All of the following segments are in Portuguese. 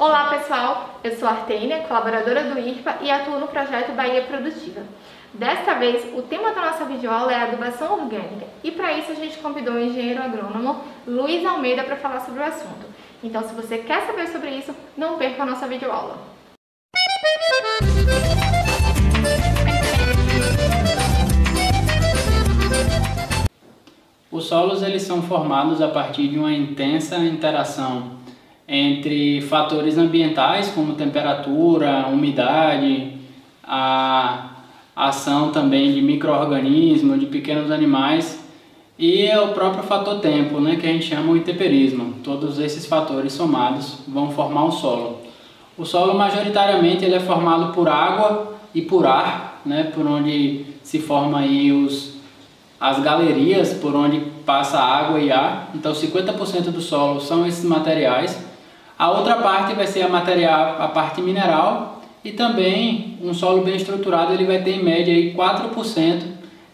Olá pessoal, eu sou a Artênia, colaboradora do IRPA e atuo no projeto Bahia Produtiva. Desta vez, o tema da nossa videoaula é adubação orgânica e para isso a gente convidou o engenheiro agrônomo Luiz Almeida para falar sobre o assunto. Então, se você quer saber sobre isso, não perca a nossa videoaula. Os solos eles são formados a partir de uma intensa interação entre fatores ambientais como temperatura, umidade, a ação também de micro-organismos, de pequenos animais e o próprio fator tempo, né, que a gente chama o intemperismo. Todos esses fatores somados vão formar um solo. O solo majoritariamente ele é formado por água e por ar, né, por onde se forma aí as galerias por onde passa água e ar. Então 50% do solo são esses materiais. A outra parte vai ser a parte mineral e também um solo bem estruturado ele vai ter em média aí 4%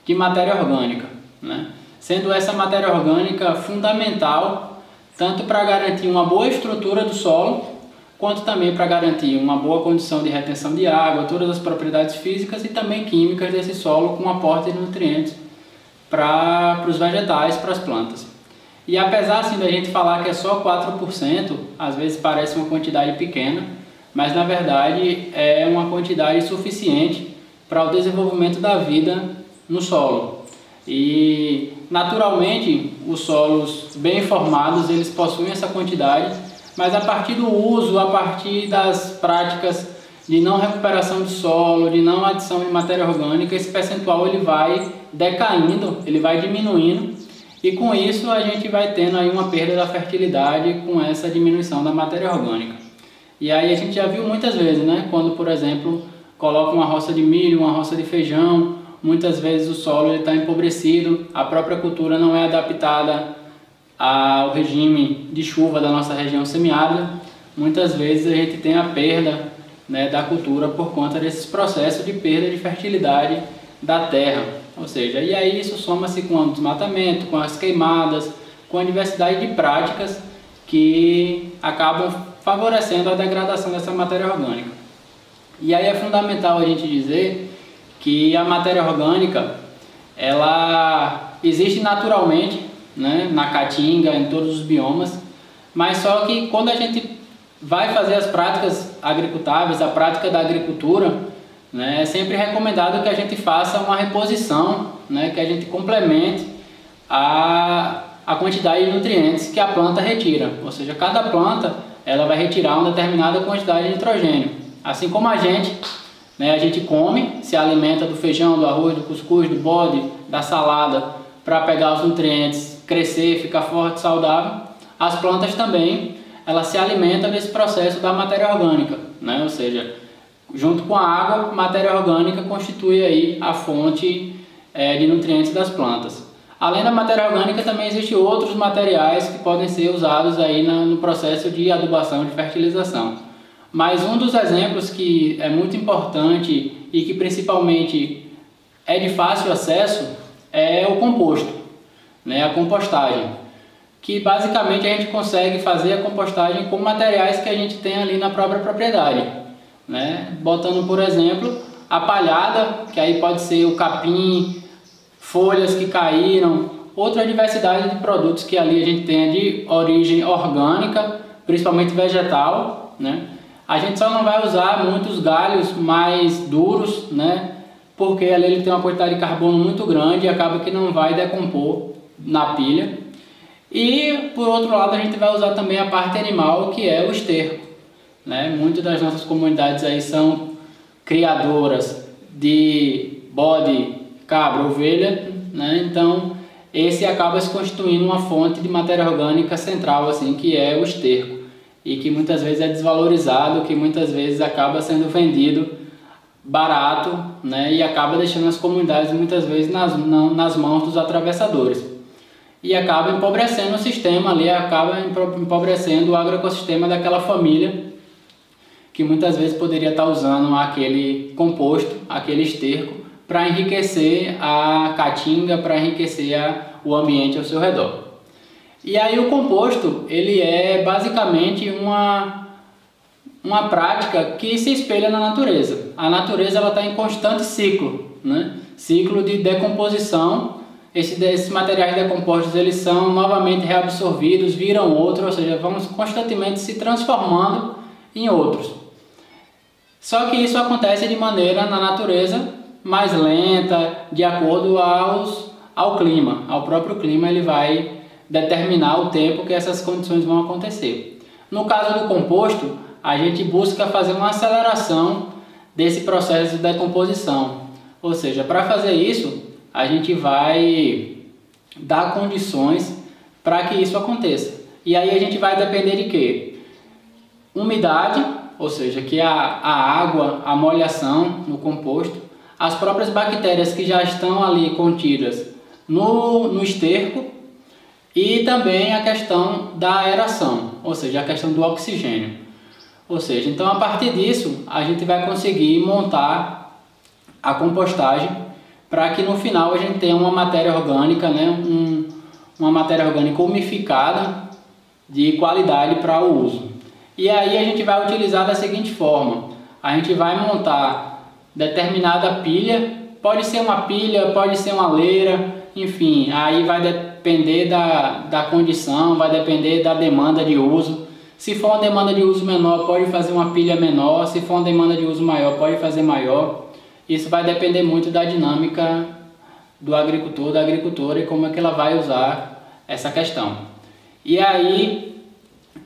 de matéria orgânica, né? Sendo essa matéria orgânica fundamental tanto para garantir uma boa estrutura do solo quanto também para garantir uma boa condição de retenção de água, todas as propriedades físicas e também químicas desse solo com aporte de nutrientes para os vegetais, para as plantas. E apesar assim da gente falar que é só 4%, às vezes parece uma quantidade pequena, mas na verdade é uma quantidade suficiente para o desenvolvimento da vida no solo. E naturalmente os solos bem formados eles possuem essa quantidade, mas a partir do uso, a partir das práticas de não recuperação de solo, de não adição de matéria orgânica, esse percentual ele vai decaindo, ele vai diminuindo e com isso a gente vai tendo aí uma perda da fertilidade com essa diminuição da matéria orgânica. E aí a gente já viu muitas vezes, né? Quando, por exemplo, coloca uma roça de milho, uma roça de feijão, muitas vezes o solo está empobrecido, a própria cultura não é adaptada ao regime de chuva da nossa região semiárida. Muitas vezes a gente tem a perda, né, da cultura por conta desses processos de perda de fertilidade da terra. Ou seja, e aí isso soma-se com o desmatamento, com as queimadas, com a diversidade de práticas que acabam favorecendo a degradação dessa matéria orgânica. E aí é fundamental a gente dizer que a matéria orgânica ela existe naturalmente, né, na caatinga, em todos os biomas, mas só que quando a gente vai fazer as práticas agricultáveis, a prática da agricultura, né, é sempre recomendado que a gente faça uma reposição, né, que a gente complemente a quantidade de nutrientes que a planta retira. Ou seja, cada planta ela vai retirar uma determinada quantidade de nitrogênio. Assim como a gente come, se alimenta do feijão, do arroz, do cuscuz, do bode, da salada, para pegar os nutrientes, crescer, ficar forte, saudável, as plantas também ela se alimenta desse processo da matéria orgânica, né? Ou seja, junto com a água, matéria orgânica constitui aí a fonte de nutrientes das plantas. Além da matéria orgânica, também existem outros materiais que podem ser usados aí no processo de adubação, de fertilização. Mas um dos exemplos que é muito importante e que principalmente é de fácil acesso é o composto, né? A compostagem. Que basicamente a gente consegue fazer a compostagem com materiais que a gente tem ali na própria propriedade, né? Botando, por exemplo, a palhada, que aí pode ser o capim, folhas que caíram, outra diversidade de produtos que ali a gente tem de origem orgânica, principalmente vegetal, né? A gente só não vai usar muitos galhos mais duros, né? Porque ali ele tem uma quantidade de carbono muito grande e acaba que não vai decompor na pilha. E por outro lado a gente vai usar também a parte animal, que é o esterco, né? Muitas das nossas comunidades aí são criadoras de bode, cabra, ovelha, né? Então esse acaba se constituindo uma fonte de matéria orgânica central, assim, que é o esterco, e que muitas vezes é desvalorizado, que muitas vezes acaba sendo vendido barato, né? E acaba deixando as comunidades muitas vezes nas mãos dos atravessadores. E acaba empobrecendo o sistema ali, acaba empobrecendo o agroecossistema daquela família que muitas vezes poderia estar usando aquele composto, aquele esterco, para enriquecer a caatinga, para enriquecer o ambiente ao seu redor. E aí o composto, ele é basicamente uma prática que se espelha na natureza. A natureza está em constante ciclo, né? Ciclo de decomposição. Esses materiais decompostos eles são novamente reabsorvidos, viram outros, ou seja, vão constantemente se transformando em outros. Só que isso acontece de maneira na natureza mais lenta, de acordo ao clima. Ao próprio clima ele vai determinar o tempo que essas condições vão acontecer. No caso do composto, a gente busca fazer uma aceleração desse processo de decomposição. Ou seja, para fazer isso, a gente vai dar condições para que isso aconteça. E aí a gente vai depender de quê? Umidade, ou seja, que a água, a molhação no composto, as próprias bactérias que já estão ali contidas no esterco e também a questão da aeração, ou seja, a questão do oxigênio. Ou seja, então a partir disso a gente vai conseguir montar a compostagem para que no final a gente tenha uma matéria orgânica, né? Uma matéria orgânica umificada de qualidade para o uso. E aí a gente vai utilizar da seguinte forma: a gente vai montar determinada pilha, pode ser uma pilha, pode ser uma leira, enfim, aí vai depender da condição, vai depender da demanda de uso. Se for uma demanda de uso menor, pode fazer uma pilha menor, se for uma demanda de uso maior, pode fazer maior. Isso vai depender muito da dinâmica do agricultor, da agricultora e como é que ela vai usar essa questão. E aí,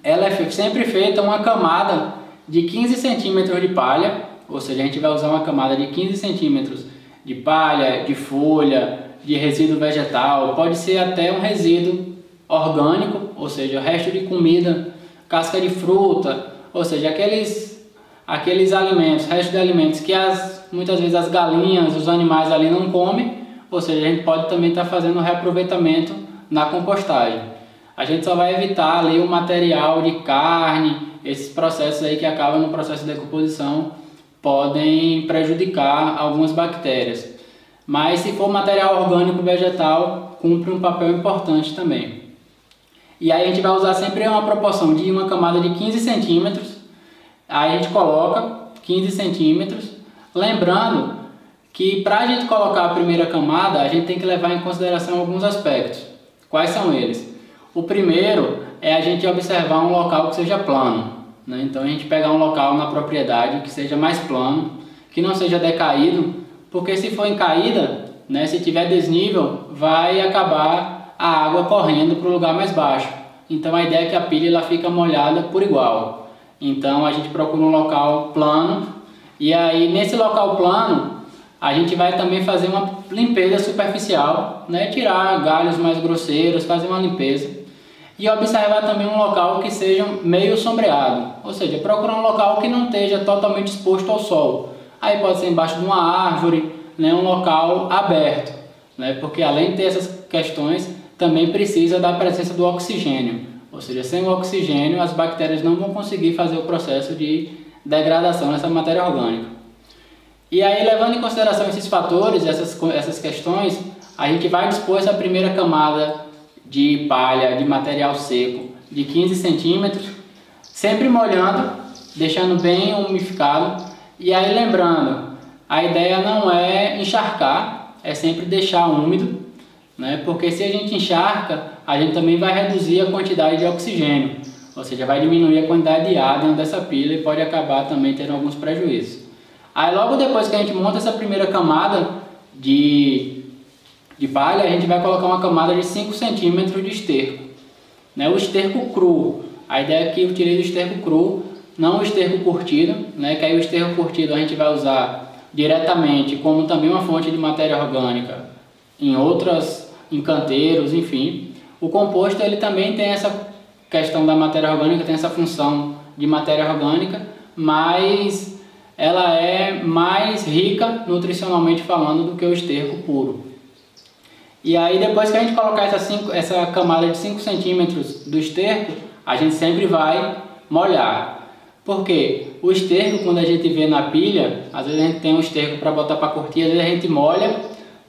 ela é sempre feita uma camada de 15 centímetros de palha, ou seja, a gente vai usar uma camada de 15 centímetros de palha, de folha, de resíduo vegetal, pode ser até um resíduo orgânico, ou seja, resto de comida, casca de fruta, ou seja, aqueles alimentos, restos de alimentos que muitas vezes as galinhas, os animais ali não comem, ou seja, a gente pode também estar fazendo um reaproveitamento na compostagem. A gente só vai evitar ali o material de carne, esses processos aí que acabam no processo de decomposição podem prejudicar algumas bactérias. Mas se for material orgânico vegetal, cumpre um papel importante também. E aí a gente vai usar sempre uma proporção de uma camada de 15 centímetros, aí a gente coloca 15 centímetros, lembrando que para a gente colocar a primeira camada, a gente tem que levar em consideração alguns aspectos. Quais são eles? O primeiro é a gente observar um local que seja plano, né? Então a gente pegar um local na propriedade que seja mais plano, que não seja decaído, porque se for em caída, né, se tiver desnível, vai acabar a água correndo para o lugar mais baixo. Então a ideia é que a pilha ela fica molhada por igual. Então a gente procura um local plano e aí nesse local plano a gente vai também fazer uma limpeza superficial, né, tirar galhos mais grosseiros, fazer uma limpeza e observar também um local que seja meio sombreado, ou seja, procurar um local que não esteja totalmente exposto ao sol. Aí pode ser embaixo de uma árvore, né, um local aberto, né, porque além de ter essas questões, também precisa da presença do oxigênio. Ou seja, sem o oxigênio, as bactérias não vão conseguir fazer o processo de degradação dessa matéria orgânica. E aí, levando em consideração esses fatores, essas questões, a gente vai dispor essa primeira camada de palha, de material seco, de 15 centímetros, sempre molhando, deixando bem umificado. E aí lembrando, a ideia não é encharcar, é sempre deixar úmido, né? Porque se a gente encharca, a gente também vai reduzir a quantidade de oxigênio, ou seja, vai diminuir a quantidade de ar dentro dessa pilha e pode acabar também tendo alguns prejuízos. Aí logo depois que a gente monta essa primeira camada de palha, a gente vai colocar uma camada de 5 centímetros de esterco, né? O esterco cru, a ideia é que eu tirei do esterco cru, não o esterco curtido, né? Que aí o esterco curtido a gente vai usar diretamente como também uma fonte de matéria orgânica em canteiros, enfim. O composto ele também tem essa questão da matéria orgânica, tem essa função de matéria orgânica, mas ela é mais rica nutricionalmente falando do que o esterco puro. E aí depois que a gente colocar essa camada de 5 centímetros do esterco, a gente sempre vai molhar. Porque o esterco, quando a gente vê na pilha, às vezes a gente tem um esterco para botar para curtir, às vezes a gente molha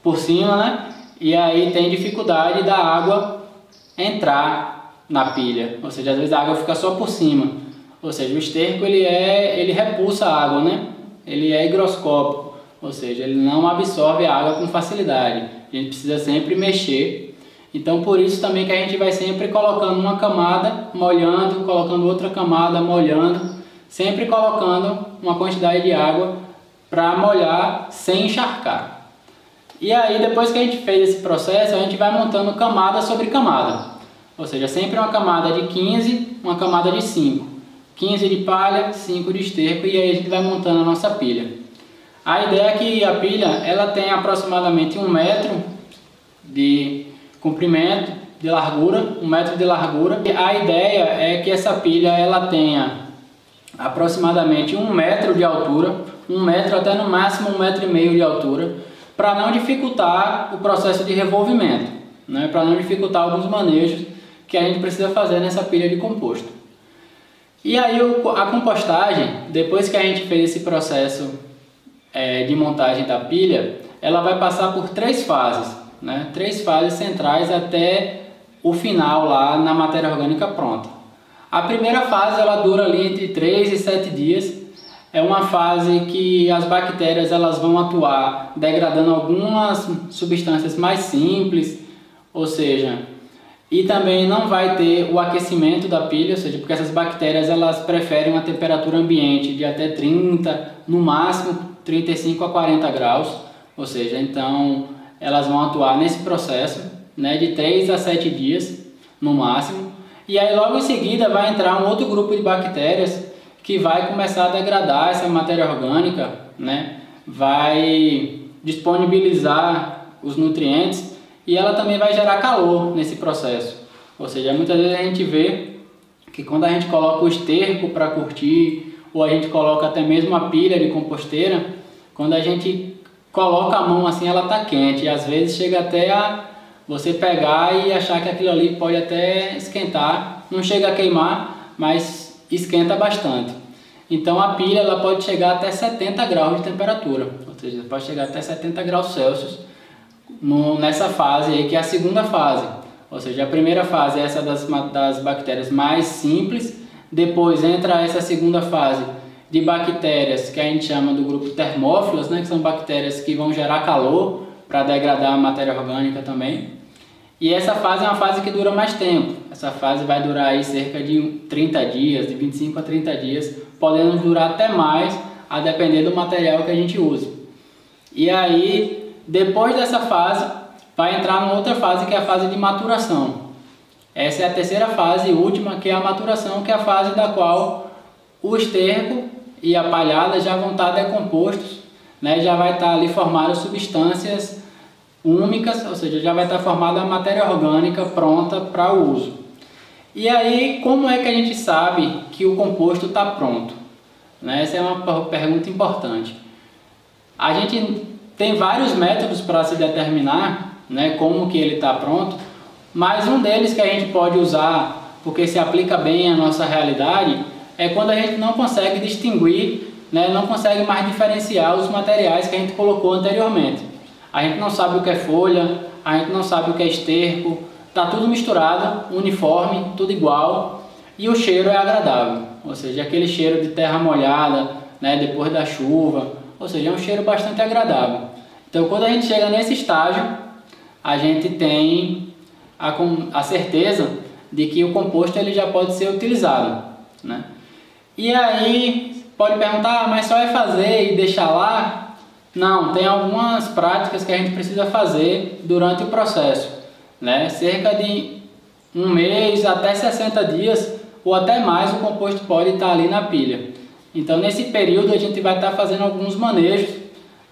por cima, né? E aí tem dificuldade da água entrar na pilha, ou seja, às vezes a água fica só por cima. Ou seja, o esterco ele repulsa a água, né? Ele é higroscópico, ou seja, ele não absorve a água com facilidade. A gente precisa sempre mexer. Então por isso também que a gente vai sempre colocando uma camada, molhando, colocando outra camada, molhando, sempre colocando uma quantidade de água para molhar sem encharcar. E aí depois que a gente fez esse processo, a gente vai montando camada sobre camada. Ou seja, sempre uma camada de 15, uma camada de 5. 15 de palha, 5 de esterco, e aí a gente vai montando a nossa pilha. A ideia é que a pilha ela tem aproximadamente 1 metro de comprimento, de largura, 1 metro de largura. E a ideia é que essa pilha ela tenha aproximadamente 1 metro de altura, 1 metro até no máximo 1,5 metro de altura, para não dificultar o processo de revolvimento, né? Para não dificultar alguns manejos que a gente precisa fazer nessa pilha de composto. E aí a compostagem, depois que a gente fez esse processo de montagem da pilha, ela vai passar por 3 fases, né? 3 fases centrais até o final lá na matéria orgânica pronta. A primeira fase ela dura ali entre 3 e 7 dias. É uma fase que as bactérias elas vão atuar degradando algumas substâncias mais simples, ou seja, e também não vai ter o aquecimento da pilha, ou seja, porque essas bactérias elas preferem uma temperatura ambiente de até 30, no máximo 35 a 40 graus, ou seja, então elas vão atuar nesse processo, né, de 3 a 7 dias no máximo, e aí logo em seguida vai entrar um outro grupo de bactérias que vai começar a degradar essa matéria orgânica, né, vai disponibilizar os nutrientes e ela também vai gerar calor nesse processo. Ou seja, muitas vezes a gente vê que quando a gente coloca o esterco para curtir, ou a gente coloca até mesmo a pilha de composteira, quando a gente coloca a mão assim ela está quente, e às vezes chega até a você pegar e achar que aquilo ali pode até esquentar, não chega a queimar, mas esquenta bastante. Então a pilha ela pode chegar até 70 graus de temperatura, ou seja, pode chegar até 70 graus Celsius nessa fase aí, que é a segunda fase. Ou seja, a primeira fase é essa das bactérias mais simples, depois entra essa segunda fase de bactérias que a gente chama do grupo termófilas, né, que são bactérias que vão gerar calor para degradar a matéria orgânica também. E essa fase é uma fase que dura mais tempo. Essa fase vai durar aí cerca de 30 dias, de 25 a 30 dias, podendo durar até mais, a depender do material que a gente usa. E aí, depois dessa fase, vai entrar numa outra fase que é a fase de maturação. Essa é a terceira fase e última, que é a maturação, que é a fase da qual o esterco e a palhada já vão estar decompostos, né? Já vai estar ali formadas substâncias úmicas, ou seja, já vai estar formada a matéria orgânica pronta para o uso. E aí, como é que a gente sabe que o composto está pronto? Né? Essa é uma pergunta importante. A gente tem vários métodos para se determinar, né, como que ele está pronto, mas um deles que a gente pode usar, porque se aplica bem à nossa realidade, é quando a gente não consegue distinguir, né, não consegue mais diferenciar os materiais que a gente colocou anteriormente. A gente não sabe o que é folha, a gente não sabe o que é esterco, está tudo misturado, uniforme, tudo igual, e o cheiro é agradável, ou seja, aquele cheiro de terra molhada, né, depois da chuva, ou seja, é um cheiro bastante agradável. Então, quando a gente chega nesse estágio, a gente tem a certeza de que o composto ele já pode ser utilizado, né? E aí, pode perguntar, mas só é fazer e deixar lá? Não, tem algumas práticas que a gente precisa fazer durante o processo, né? Cerca de 1 mês até 60 dias ou até mais o composto pode estar ali na pilha. Então nesse período a gente vai estar fazendo alguns manejos,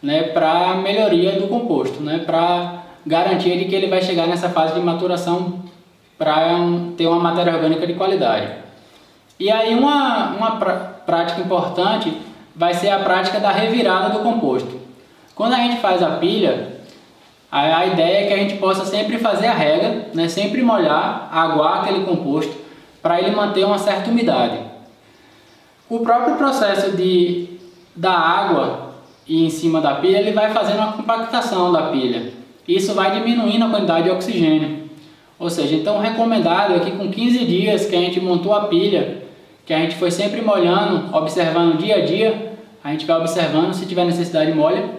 né, para melhoria do composto, né, para garantir de que ele vai chegar nessa fase de maturação para ter uma matéria orgânica de qualidade. E aí uma prática importante vai ser a prática da revirada do composto. Quando a gente faz a pilha, a ideia é que a gente possa sempre fazer a rega, né, sempre molhar, aguar aquele composto para ele manter uma certa umidade. O próprio processo da água em cima da pilha, ele vai fazendo uma compactação da pilha. Isso vai diminuindo a quantidade de oxigênio. Ou seja, então o recomendado é que com 15 dias que a gente montou a pilha, que a gente foi sempre molhando, observando dia a dia. A gente vai observando, se tiver necessidade molha,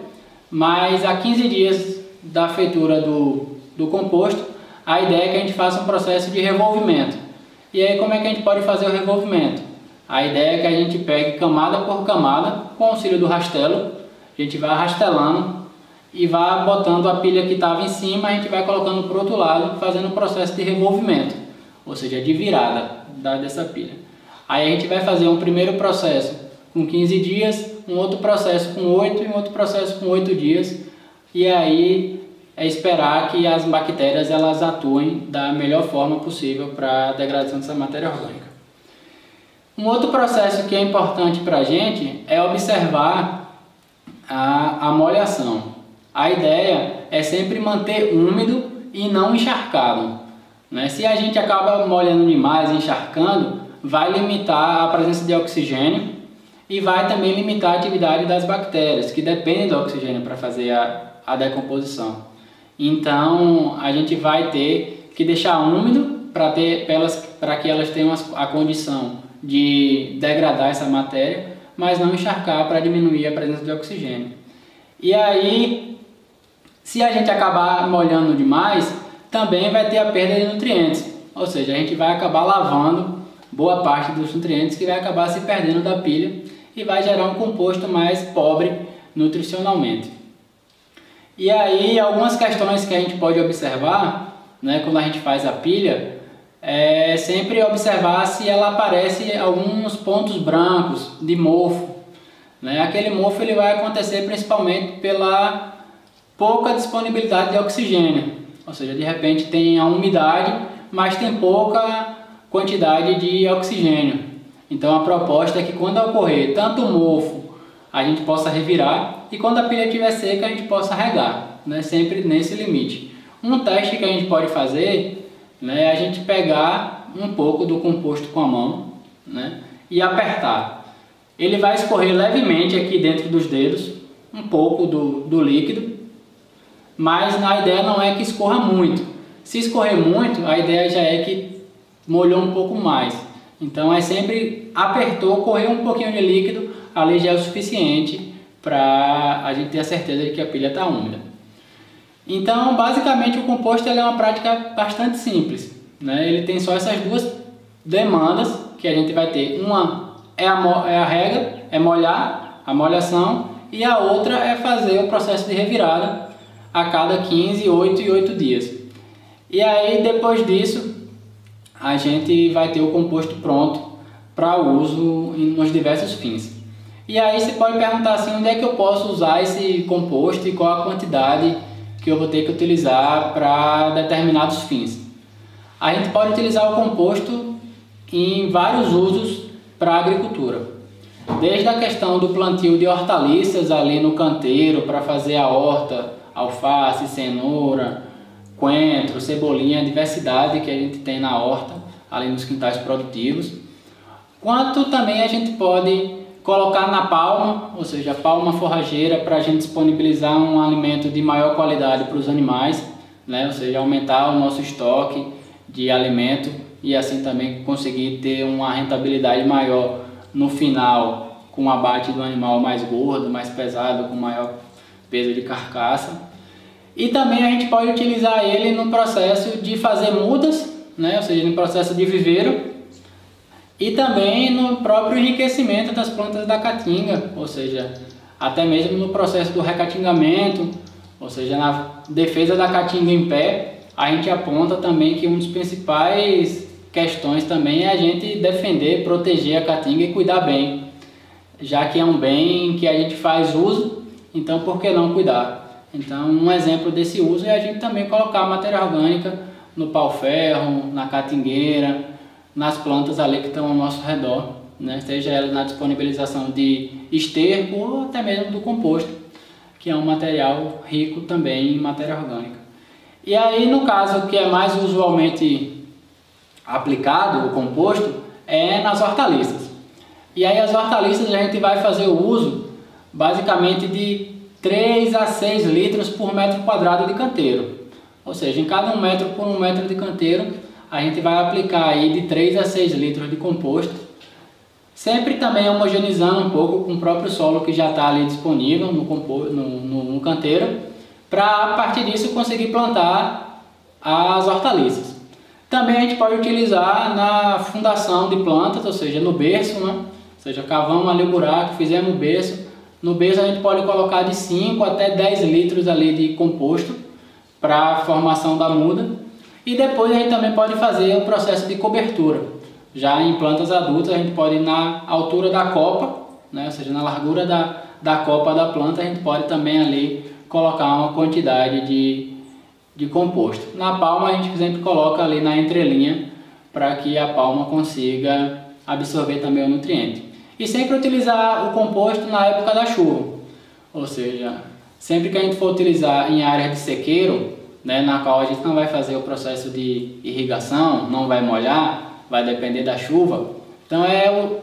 mas a 15 dias da feitura do composto, a ideia é que a gente faça um processo de revolvimento. E aí como é que a gente pode fazer o revolvimento? A ideia é que a gente pegue camada por camada, com o auxílio do rastelo, a gente vai rastelando e vai botando a pilha que estava em cima, a gente vai colocando para o outro lado, fazendo um processo de revolvimento, ou seja, de virada dessa pilha. Aí a gente vai fazer um primeiro processo com 15 dias, um outro processo com 8 e um outro processo com 8 dias, e aí é esperar que as bactérias elas atuem da melhor forma possível para a degradação dessa matéria orgânica. Um outro processo que é importante para a gente é observar a molhação. A ideia é sempre manter úmido e não encharcado, né? Se a gente acaba molhando demais, encharcando, vai limitar a presença de oxigênio e vai também limitar a atividade das bactérias, que dependem do oxigênio para fazer a decomposição. Então, a gente vai ter que deixar úmido para que elas tenham a condição de degradar essa matéria, mas não encharcar para diminuir a presença de oxigênio. E aí, se a gente acabar molhando demais, também vai ter a perda de nutrientes, ou seja, a gente vai acabar lavando boa parte dos nutrientes que vai acabar se perdendo da pilha e vai gerar um composto mais pobre nutricionalmente. E aí, algumas questões que a gente pode observar, né, quando a gente faz a pilha, é sempre observar se ela aparece alguns pontos brancos de mofo, né? Aquele mofo ele vai acontecer principalmente pela pouca disponibilidade de oxigênio, ou seja, de repente tem a umidade, mas tem pouca quantidade de oxigênio. Então a proposta é que quando ocorrer tanto o mofo, a gente possa revirar, e quando a pilha estiver seca a gente possa regar, né? Sempre nesse limite. Um teste que a gente pode fazer, né, é a gente pegar um pouco do composto com a mão, né, e apertar. Ele vai escorrer levemente aqui dentro dos dedos, um pouco do líquido, mas a ideia não é que escorra muito. Se escorrer muito, a ideia já é que molhou um pouco mais. Então é sempre apertou, correu um pouquinho de líquido, ali já é o suficiente para a gente ter a certeza de que a pilha está úmida. Então basicamente o composto ele é uma prática bastante simples, né? Ele tem só essas duas demandas que a gente vai ter. Uma é a regra, é molhar, a molhação, e a outra é fazer o processo de revirada a cada 15, 8 e 8 dias. E aí depois disso a gente vai ter o composto pronto para uso nos diversos fins. E aí você pode perguntar assim, onde é que eu posso usar esse composto e qual a quantidade que eu vou ter que utilizar para determinados fins. A gente pode utilizar o composto em vários usos para a agricultura. Desde a questão do plantio de hortaliças ali no canteiro para fazer a horta, alface, cenoura, coentro, cebolinha, a diversidade que a gente tem na horta, ali nos quintais produtivos. Quanto também a gente pode colocar na palma, ou seja, a palma forrageira, para a gente disponibilizar um alimento de maior qualidade para os animais, né? Ou seja, aumentar o nosso estoque de alimento e assim também conseguir ter uma rentabilidade maior no final, com o abate do animal mais gordo, mais pesado, com maior peso de carcaça. E também a gente pode utilizar ele no processo de fazer mudas, né? Ou seja, no processo de viveiro, e também no próprio enriquecimento das plantas da caatinga, ou seja, até mesmo no processo do recatingamento, ou seja, na defesa da caatinga em pé, a gente aponta também que uma das principais questões também é a gente defender, proteger a caatinga e cuidar bem, já que é um bem que a gente faz uso, então por que não cuidar? Então um exemplo desse uso é a gente também colocar matéria orgânica no pau-ferro, na caatingueira, nas plantas ali que estão ao nosso redor, né? Seja ela na disponibilização de esterco ou até mesmo do composto, que é um material rico também em matéria orgânica. E aí no caso que é mais usualmente aplicado o composto é nas hortaliças. E aí as hortaliças a gente vai fazer o uso basicamente de 3 a 6 litros por metro quadrado de canteiro. Ou seja, em cada 1 metro por 1 metro de canteiro a gente vai aplicar aí de 3 a 6 litros de composto Sempre também homogeneizando um pouco com o próprio solo que já está ali disponível no canteiro, para a partir disso conseguir plantar as hortaliças. Também a gente pode utilizar na fundação de plantas, ou seja, no berço, né? Ou seja, cavamos ali o buraco, fizemos o berço. No berço a gente pode colocar de 5 até 10 litros ali de composto para a formação da muda. E depois a gente também pode fazer o processo de cobertura. Já em plantas adultas a gente pode ir na altura da copa, né? Ou seja, na largura da copa da planta, a gente pode também ali colocar uma quantidade de composto. Na palma a gente sempre coloca ali na entrelinha para que a palma consiga absorver também o nutriente. E sempre utilizar o composto na época da chuva, ou seja, sempre que a gente for utilizar em áreas de sequeiro, né, na qual a gente não vai fazer o processo de irrigação, não vai molhar, vai depender da chuva, então é o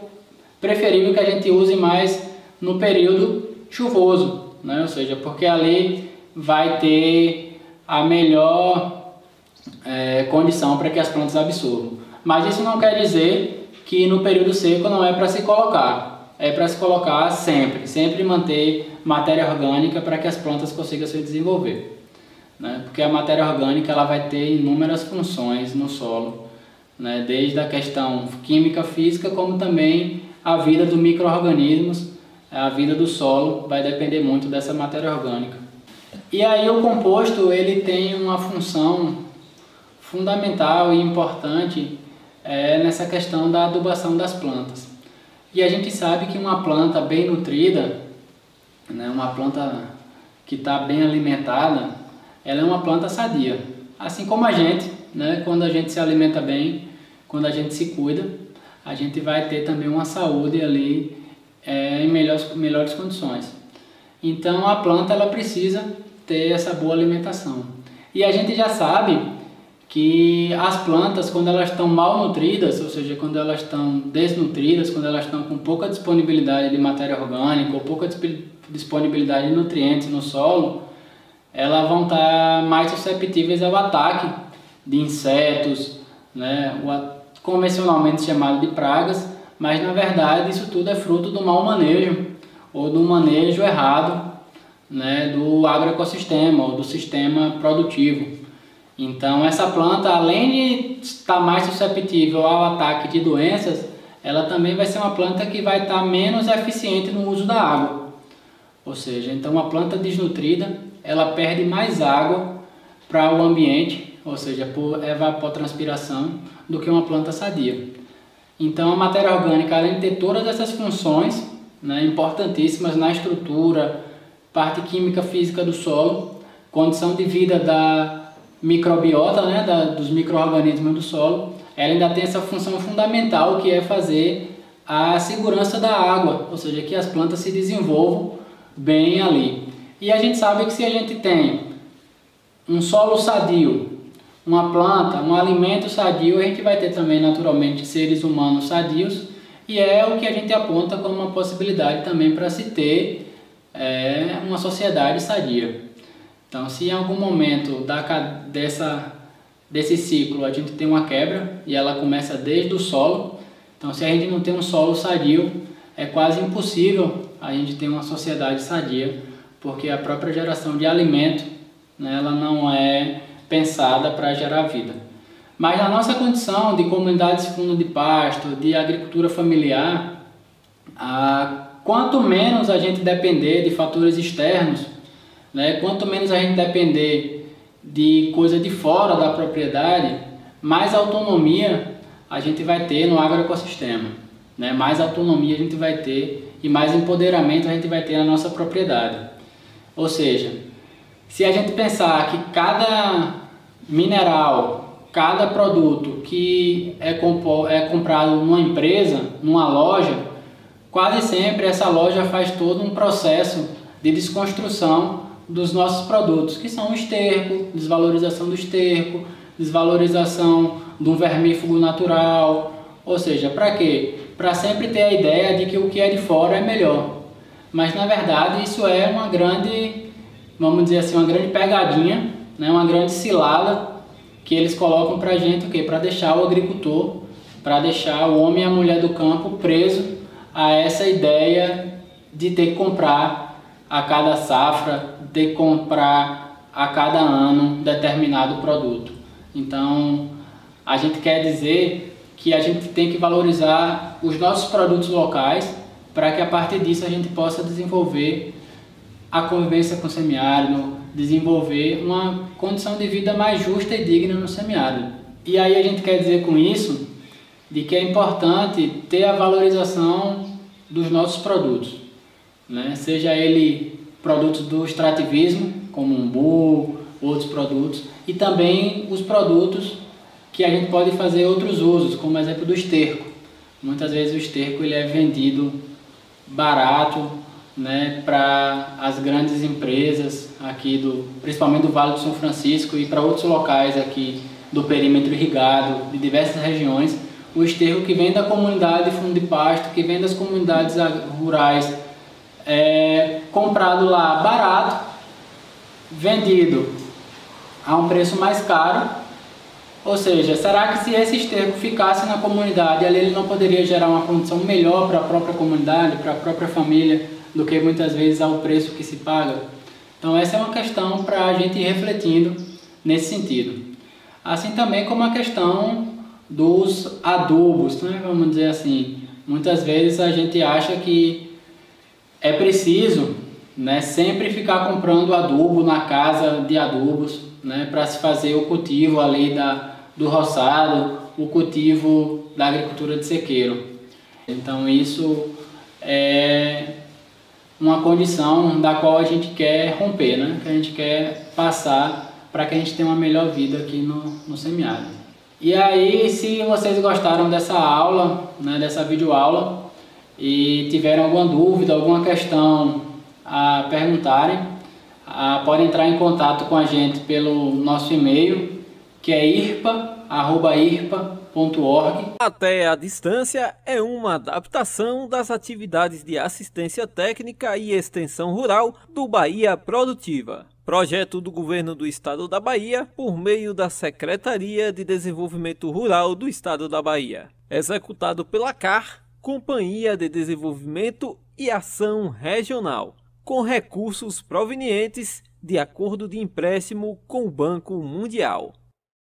preferível que a gente use mais no período chuvoso, né, ou seja, porque ali vai ter a melhor condição para que as plantas absorvam. Mas isso não quer dizer que no período seco não é para se colocar, é para se colocar sempre manter matéria orgânica para que as plantas consigam se desenvolver, né? Porque a matéria orgânica ela vai ter inúmeras funções no solo, né? Desde a questão química, física, como também a vida dos micro-organismos, a vida do solo vai depender muito dessa matéria orgânica. E aí o composto ele tem uma função fundamental e importante nessa questão da adubação das plantas. E a gente sabe que uma planta bem nutrida, né, uma planta que está bem alimentada, ela é uma planta sadia. Assim como a gente, né, quando a gente se alimenta bem, quando a gente se cuida, a gente vai ter também uma saúde ali em melhores condições. Então a planta ela precisa ter essa boa alimentação. E a gente já sabe que as plantas, quando elas estão mal nutridas, ou seja, quando elas estão desnutridas, quando elas estão com pouca disponibilidade de matéria orgânica ou pouca disponibilidade de nutrientes no solo, elas vão estar mais susceptíveis ao ataque de insetos, né, convencionalmente chamado de pragas, mas na verdade isso tudo é fruto do mau manejo ou do manejo errado, né, do agroecossistema ou do sistema produtivo. Então essa planta, além de estar mais susceptível ao ataque de doenças, ela também vai ser uma planta que vai estar menos eficiente no uso da água. Ou seja, então uma planta desnutrida, ela perde mais água para o ambiente, ou seja, por evapotranspiração, do que uma planta sadia. Então a matéria orgânica, além de ter todas essas funções, né, importantíssimas na estrutura, parte química física do solo, condição de vida da microbiota, né, dos micro-organismos do solo, ela ainda tem essa função fundamental que é fazer a segurança da água, ou seja, que as plantas se desenvolvam bem ali. E a gente sabe que se a gente tem um solo sadio, uma planta, um alimento sadio, a gente vai ter também naturalmente seres humanos sadios, e é o que a gente aponta como uma possibilidade também para se ter uma sociedade sadia. Então, se em algum momento desse ciclo a gente tem uma quebra e ela começa desde o solo, então se a gente não tem um solo sadio, é quase impossível a gente ter uma sociedade sadia, porque a própria geração de alimento, né, ela não é pensada para gerar vida. Mas na nossa condição de comunidades fundo de pasto, de agricultura familiar, quanto menos a gente depender de fatores externos, né, quanto menos a gente depender de coisa de fora da propriedade, mais autonomia a gente vai ter no agroecossistema, né? Mais autonomia a gente vai ter e mais empoderamento a gente vai ter na nossa propriedade. Ou seja, se a gente pensar que cada mineral, cada produto que é comprado numa empresa, numa loja, quase sempre essa loja faz todo um processo de desconstrução dos nossos produtos, que são o esterco, desvalorização do esterco, desvalorização do vermífugo natural, ou seja, para quê? Para sempre ter a ideia de que o que é de fora é melhor. Mas na verdade isso é uma grande, vamos dizer assim, uma grande pegadinha, né? Uma grande cilada que eles colocam para a gente, o quê? Para deixar o agricultor, para deixar o homem e a mulher do campo preso a essa ideia de ter que comprar a cada safra, ter que comprar a cada ano determinado produto. Então, a gente quer dizer que a gente tem que valorizar os nossos produtos locais para que a partir disso a gente possa desenvolver a convivência com o semiárido, desenvolver uma condição de vida mais justa e digna no semiárido. E aí a gente quer dizer com isso de que é importante ter a valorização dos nossos produtos, né? Seja ele produtos do extrativismo, como umbu, outros produtos, e também os produtos que a gente pode fazer outros usos, como exemplo do esterco. Muitas vezes o esterco ele é vendido barato, né, para as grandes empresas aqui principalmente do Vale do São Francisco e para outros locais aqui do perímetro irrigado de diversas regiões. O esterco que vem da comunidade de fundo de pasto, que vem das comunidades rurais, comprado lá barato, vendido a um preço mais caro. Ou seja, será que se esse esterco ficasse na comunidade, ali ele não poderia gerar uma condição melhor para a própria comunidade, para a própria família, do que muitas vezes ao preço que se paga? Então essa é uma questão para a gente ir refletindo nesse sentido. Assim também como a questão dos adubos, né? Vamos dizer assim, muitas vezes a gente acha que é preciso, né, sempre ficar comprando adubo na casa de adubos, né, para se fazer o cultivo ali do roçado, o cultivo da agricultura de sequeiro. Então isso é uma condição da qual a gente quer romper, né, que a gente quer passar para que a gente tenha uma melhor vida aqui no semiárido. E aí, se vocês gostaram dessa aula, né, dessa videoaula, e tiveram alguma dúvida, alguma questão a perguntarem, podem entrar em contato com a gente pelo nosso e-mail, que é irpa@irpa.org. Até a Distância é uma adaptação das atividades de assistência técnica e extensão rural do Bahia Produtiva. Projeto do Governo do Estado da Bahia por meio da Secretaria de Desenvolvimento Rural do Estado da Bahia. Executado pela CAR, Companhia de Desenvolvimento e Ação Regional, com recursos provenientes de acordo de empréstimo com o Banco Mundial.